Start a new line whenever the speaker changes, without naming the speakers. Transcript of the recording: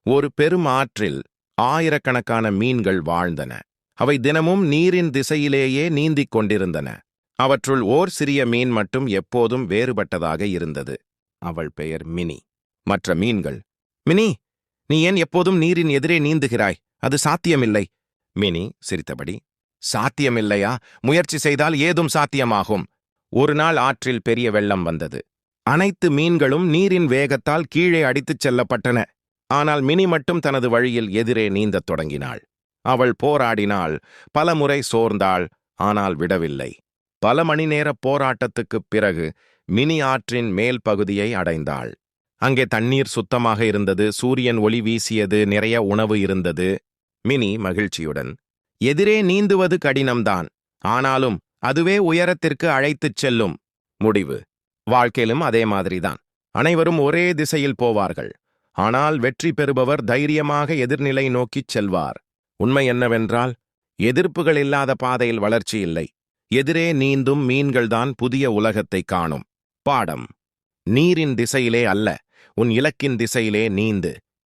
ஒரு பெரும் ஆற்றில் ஆயிரக்கணக்கான மீன்கள் வாழ்ந்தன. அவை தினமும் நீரின் திசையிலேயே நீந்திக் கொண்டிருந்தன. அவற்றுள் ஓர் சிறிய மீன் மட்டும் எப்போதும் வேறுபட்டதாக இருந்தது. அவள் பெயர் மினி. மற்ற மீன்கள், மினி, நீ ஏன் எப்போதும் நீரின் எதிரே நீந்துகிறாய்? அது சாத்தியமில்லை. மினி சிரித்தபடி, சாத்தியமில்லையா? முயற்சி செய்தால் ஏதும் சாத்தியமாகும். ஒரு நாள் ஆற்றில் பெரிய வெள்ளம் வந்தது. அனைத்து மீன்களும் நீரின் வேகத்தால் கீழே அடித்துச் செல்லப்பட்டன. ஆனால் மினி மட்டும் தனது வழியில் எதிரே நீந்தத் தொடங்கினாள். அவள் போராடினாள், பல முறை சோர்ந்தாள், ஆனால் விடவில்லை. பல மணி நேர போராட்டத்துக்குப் பிறகு மினி ஆற்றின் மேல் பகுதியை அடைந்தாள். அங்கே தண்ணீர் சுத்தமாக இருந்தது, சூரியன் ஒளி வீசியது, நிறைய உணவு இருந்தது. மினி மகிழ்ச்சியுடன், எதிரே நீந்துவது கடினம்தான், ஆனாலும் அதுவே உயரத்திற்கு அழைத்துச் செல்லும். முடிவு. வாழ்க்கையிலும் அதே மாதிரிதான். அனைவரும் ஒரே திசையில் போவார்கள், ஆனால் வெற்றி பெறுபவர் தைரியமாக எதிர்நிலை நோக்கிச் செல்வார். உண்மை என்னவென்றால், எதிர்ப்புகள் இல்லாத பாதையில் வளர்ச்சி இல்லை. எதிரே நீந்தும் மீன்கள்தான் புதிய உலகத்தை காணும். பாடம்: நீரின் திசையிலே அல்ல, உன் இலக்கின் திசையிலே நீந்து.